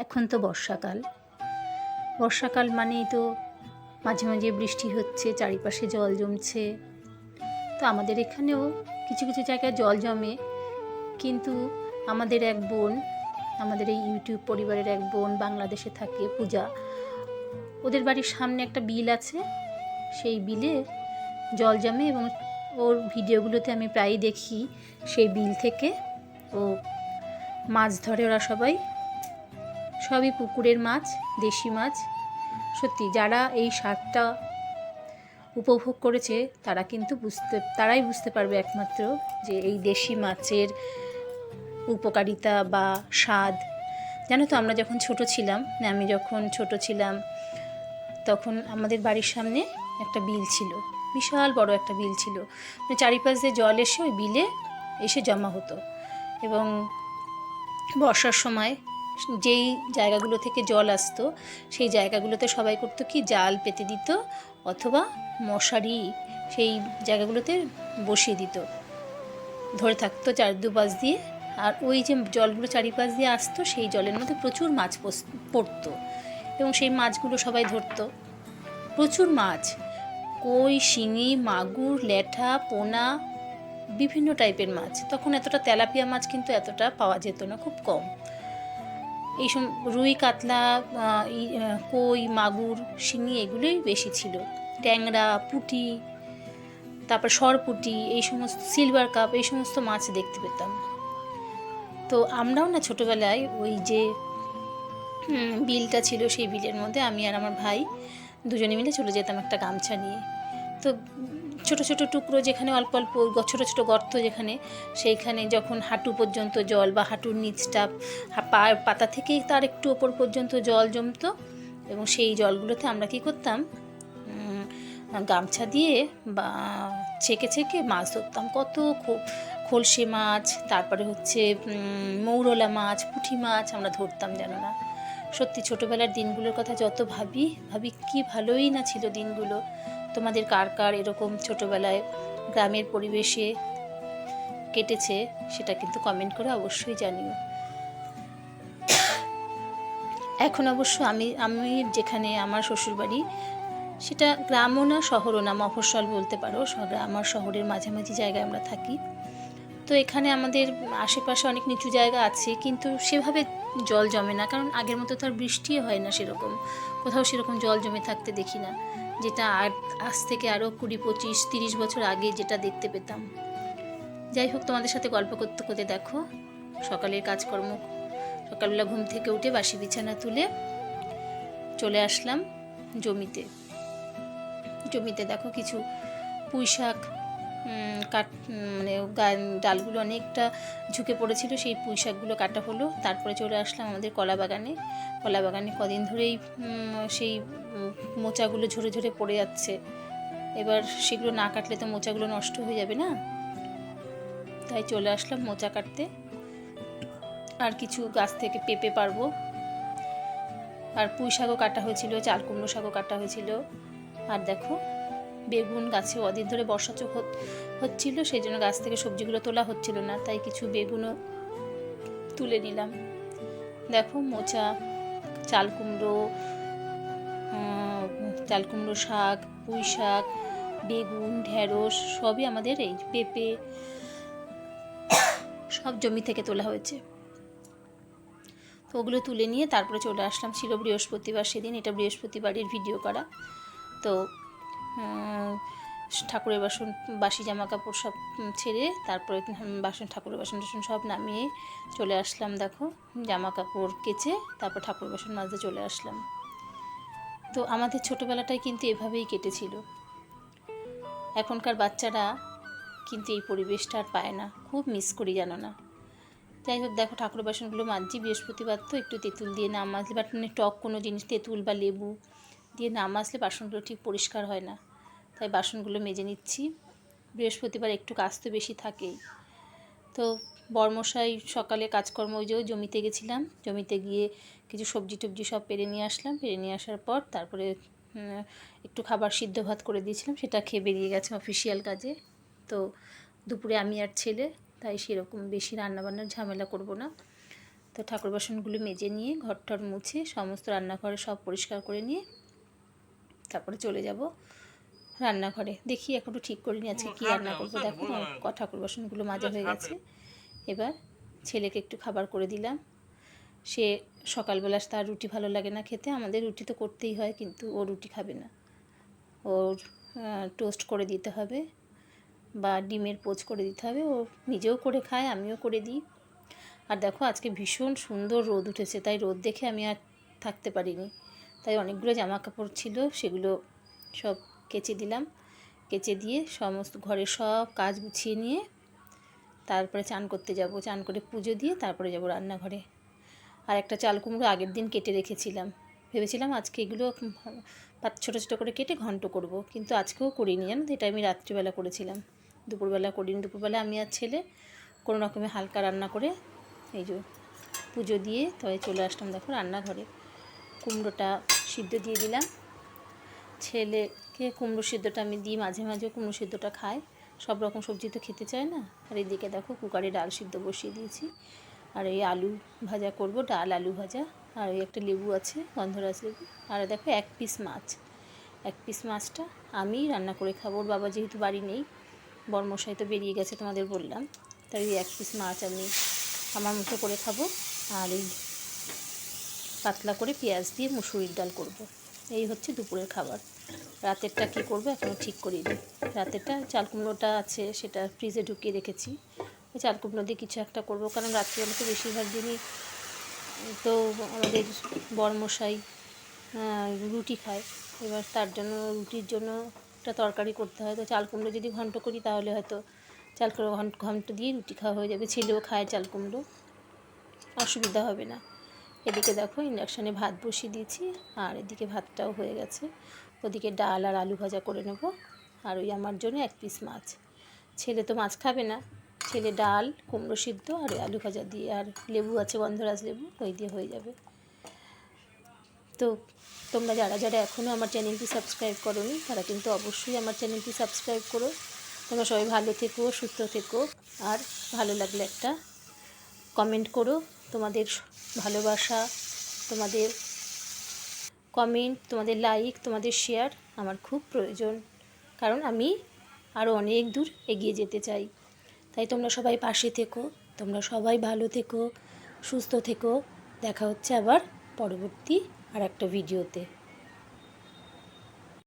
এখন তো বর্ষাকাল মানেই তো মাঝে মাঝে বৃষ্টি হচ্ছে, চারিপাশে জল জমছে। তো আমাদের এখানেও কিছু কিছু জায়গায় জল জমে, কিন্তু আমাদের এক বোন, আমাদের এই ইউটিউব পরিবারের এক বোন বাংলাদেশে থাকে, পূজা, ওদের বাড়ির সামনে একটা বিল আছে। সেই বিলে জল জমে এবং ওর ভিডিওগুলোতে আমি প্রায়ই দেখি সেই বিল থেকে ও মাছ ধরে। ওরা সবই পুকুরের মাছ, দেশি মাছ। সত্যি যারা এই স্বাদটা উপভোগ করেছে তারাই বুঝতে পারবে একমাত্র যে এই দেশি মাছের উপকারিতা বা স্বাদ। জানো তো, আমি যখন ছোট ছিলাম তখন আমাদের বাড়ির সামনে একটা বিল ছিল, বিশাল বড় একটা বিল ছিল। চারিপাশ দিয়ে জল এসে ওই বিলে এসে জমা হতো এবং বর্ষার সময় যেই জায়গাগুলো থেকে জল আসতো সেই জায়গাগুলোতে সবাই করতো কি, জাল পেতে দিত অথবা মশারি সেই জায়গাগুলোতে বসিয়ে দিত, ধরে থাকতো দুপাশ দিয়ে। আর ওই যে জলগুলো চারিপাশ দিয়ে আসতো সেই জলের মধ্যে প্রচুর মাছ পড়তো এবং সেই মাছগুলো সবাই ধরতো। প্রচুর মাছ, কই, শিঙি, মাগুর, ল্যাঠা, পোনা, বিভিন্ন টাইপের মাছ। তখন এতটা তেলাপিয়া মাছ কিন্তু এতটা পাওয়া যেত না, খুব কম। এই রুই, কাতলা, কই, মাগুর, শিঙি এগুলোই বেশি ছিল। ট্যাংরা, পুঁটি, তারপর সরপুঁটি, এই সমস্ত, সিলভার কাপ, এই সমস্ত মাছ দেখতে পেতাম। তো আমরাও না ছোটোবেলায় ওই যে বিলটা ছিল সেই বিলের মধ্যে আমি আর আমার ভাই দুজনে মিলে চলে যেতাম একটা গামছা নিয়ে। তো ছোট ছোট টুকরো যেখানে অল্প অল্প ছোট ছোট গর্ত যেখানে, সেইখানে যখন হাঁটু পর্যন্ত জল বা হাঁটুর নিচটা পাতা থেকে তার একটু ওপর পর্যন্ত জল জমতো এবং সেই জলগুলোতে আমরা কী করতাম, গামছা দিয়ে বা ছেঁকে মাছ ধরতাম। কত খলসে মাছ, তারপরে হচ্ছে মৌরলা মাছ, পুঁটি মাছ আমরা ধরতাম, জানো না। সত্যি ছোটোবেলার দিনগুলোর কথা যত ভাবি কি ভালোই না ছিল দিনগুলো। তোমাদের কার কার এরকম ছোটোবেলায় গ্রামের পরিবেশে কেটেছে সেটা কিন্তু কমেন্ট করে অবশ্যই জানিও। এখন অবশ্য আমি যেখানে আমার শ্বশুরবাড়ি, সেটা গ্রামও না শহরও না, মফস্বল বলতে পারো। আমার শহরের মাঝামাঝি জায়গায় আমরা থাকি। তো এখানে আমাদের আশেপাশে অনেক নিচু জায়গা আছে, কিন্তু সেভাবে জল জমে না, কারণ আগের মতো তো আর বৃষ্টিও হয় না সেরকম, কোথাও সেরকম জল জমে থাকতে দেখি না, যেটা আজ থেকে আরও 20, 25, 30 বছর আগে যেটা দেখতে পেতাম। যাই হোক, তোমাদের সাথে গল্প করতে করতে দেখো সকালের কাজকর্ম, সকালবেলা ঘুম থেকে উঠে বাসি বিছানা তুলে চলে আসলাম জমিতে দেখো কিছু পুঁই শাক ডালগুলো অনেকটা ঝুঁকে পড়েছিল, সেই পুঁই শাকগুলো কাটা হলো। তারপরে চলে আসলাম আমাদের কলা বাগানে কদিন ধরেই সেই মোচাগুলো ঝরে ঝরে পড়ে যাচ্ছে। এবার সেগুলো না কাটলে তো মোচাগুলো নষ্ট হয়ে যাবে না, তাই চলে আসলাম মোচা কাটতে। আর কিছু গাছ থেকে পেঁপে পারবো। আর পুঁই শাকও কাটা হয়েছিল, চাল কুমড়ো শাকও কাটা হয়েছিল। আর দেখো বেগুন গাছে অদিন ধরে বর্ষা চোখ হচ্ছিল, সেই জন্য গাছ থেকে সবজিগুলো তোলা হচ্ছিল না, তাই কিছু বেগুনও তুলে নিলাম। দেখো মোচা, চাল কুমড়ো শাক, পুঁই শাক, বেগুন, ঢেঁড়স সবই আমাদের, এই পেঁপে সব জমি থেকে তোলা হয়েছে। তো ওগুলো তুলে নিয়ে তারপরে চলে আসলাম। ছিল বৃহস্পতিবার সেদিন, এটা বৃহস্পতিবারের ভিডিও করা। তো ঠাকুরের বাসি জামা কাপড় সব ছেড়ে তারপরে ঠাকুরের বাসন টাসন সব নামিয়ে চলে আসলাম। দেখো জামা কাপড় কেচে তারপর ঠাকুরের বাসন মাজতে চলে আসলাম। তো আমাদের ছোটোবেলাটাই কিন্তু এভাবেই কেটেছিল। এখনকার বাচ্চারা কিন্তু এই পরিবেশটা আর পায় না, খুব মিস করি, জানো না। যাই হোক, দেখো ঠাকুর বাসনগুলো মাজছি। বৃহস্পতিবার তো একটু তেঁতুল দিয়ে না মাজলে, বাট টক কোনো জিনিস, তেঁতুল বা লেবু দিয়ে না মাজলে বাসনগুলো ঠিক পরিষ্কার হয় না, তাই বাসনগুলো মেজে নিচ্ছি। বৃহস্পতিবার একটু কাজ তো বেশি থাকেই। তো বরমশাই সকালে কাজকর্ম, ওই যে জমিতে গেছিলাম, জমিতে গিয়ে কিছু সবজি টবজি সব পেরে নিয়ে আসলাম। পেরে নিয়ে আসার পর তারপরে একটু খাবার সিদ্ধ ভাত করে দিয়েছিলাম, সেটা খেয়ে বেরিয়ে গেছে অফিসিয়াল কাজে। তো দুপুরে আমি আর ছেলে, তাই সেরকম বেশি রান্নাবান্নার ঝামেলা করব না। তো তো ঠাকুর বাসনগুলো মেজে নিয়ে ঘরটর মুছে সমস্ত রান্নাঘরে সব পরিষ্কার করে নিয়ে তারপরে চলে যাব রান্নাঘরে। দেখি এখনও ঠিক করিনি আজকে কী রান্না করবো। দেখো ঠাকুর বাসনগুলো মাজা হয়ে গেছে। এবার ছেলেকে একটু খাবার করে দিলাম। সে সকালবেলা তার রুটি ভালো লাগে না খেতে, আমাদের রুটি তো করতেই হয়, কিন্তু ও রুটি খাবে না, ওর টোস্ট করে দিতে হবে বা ডিমের পোচ করে দিতে হবে। ও নিজেও করে খায়, আমিও করে দিই। আর দেখো আজকে ভীষণ সুন্দর রোদ উঠেছে, তাই রোদ দেখে আমি আর থাকতে পারিনি, তাই অনেকগুলো জামা কাপড় ছিল সেগুলো সব কেচে দিলাম। কেচে দিয়ে সমস্ত ঘরের সব কাজ গুছিয়ে নিয়ে তারপরে চান করতে যাব। চান করে পুজো দিয়ে তারপরে যাব রান্নাঘরে। আর একটা চাল কুমড়ো আগের দিন কেটে রেখেছিলাম, ভেবেছিলাম আজকে এগুলো ছোটো ছোটো করে কেটে ঘন্ট করব, কিন্তু আজকেও করিনি, জানো তো, এটা আমি রাত্রিবেলা করেছিলাম, দুপুরবেলা করিনি। দুপুরবেলা আমি আর ছেলে কোনো রকমে হালকা রান্না করে এই যে পুজো দিয়ে তবে চলে আসলাম দেখো রান্নাঘরে। কুমড়োটা সিদ্ধ দিয়ে দিলাম। ছেলেকে কুমড়ো সিদ্ধটা আমি দিই, মাঝে মাঝে কুমড়ো সিদ্ধটা খায়, সব রকম সবজি তো খেতে চায় না। আর এদিকে দেখো কুকারে ডাল সিদ্ধ বসিয়ে দিয়েছি, আর এই আলু ভাজা করব, ডাল আলু ভাজা। আর এই একটা লেবু আছে, গন্ধরাজ লেবু। আর দেখো এক পিস মাছটা আমি রান্না করে খাবো। ওর বাবা যেহেতু বাড়ি নেই, বর্মশাই তো বেরিয়ে গেছে তোমাদের বললাম, তাই ওই এক পিস মাছ আমি আমার মতো করে খাবো। আর এই পাতলা করে পেঁয়াজ দিয়ে মুসুরির ডাল করব। এই হচ্ছে দুপুরের খাবার। রাতেরটা কী করবো এখনও ঠিক করিনি। রাতেরটা চাল কুমড়োটা আছে, সেটা ফ্রিজে ঢুকিয়ে রেখেছি, ওই চাল কুমড়ো দিয়ে কিছু একটা করবো, কারণ রাত্রিবেলা তো বেশিরভাগ দিনই তো আমাদের বরমশাই রুটি খায়। এবার তার জন্য রুটির জন্য একটা তরকারি করতে হয়, তো চাল কুমড়ো যদি ঘন্ট করি তাহলে হয়তো চাল কুমড়ো ঘন্ট দিয়ে রুটি খাওয়া হয়ে যাবে। ছেলেও খায় চাল কুমড়ো, অসুবিধা হবে না। এদিকে দেখো ইন্ডাকশানে ভাত বসিয়ে দিয়েছি, আর এদিকে ভাতটাও হয়ে গেছে। ওদিকে ডাল আর আলু ভাজা করে নেব। আর ওই আমার জন্য এক পিস মাছ। ছেলে তো মাছ খাবে না, ছেলে ডাল কুমড়ো সিদ্ধ আর আলু ভাজা দিয়ে, আর লেবু আছে গন্ধরাজ লেবু, ওই দিয়ে হয়ে যাবে। তো তোমরা যারা যারা এখনও আমার চ্যানেলটি সাবস্ক্রাইব করোনি তারা কিন্তু অবশ্যই আমার চ্যানেলটি সাবস্ক্রাইব করো। তোমরা সবাই ভালো থেকো, সুস্থ থেকো, আর ভালো লাগলে একটা কমেন্ট করো। তোমাদের ভালোবাসা, তোমাদের কমেন্ট, তোমাদের লাইক, তোমাদের শেয়ার আমার খুব প্রয়োজন, কারণ আমি আরও অনেক দূর এগিয়ে যেতে চাই। তাই তোমরা সবাই পাশে থেকো, তোমরা সবাই ভালো থেকো, সুস্থ থেকো। দেখা হচ্ছে আবার পরবর্তী আর একটা ভিডিওতে।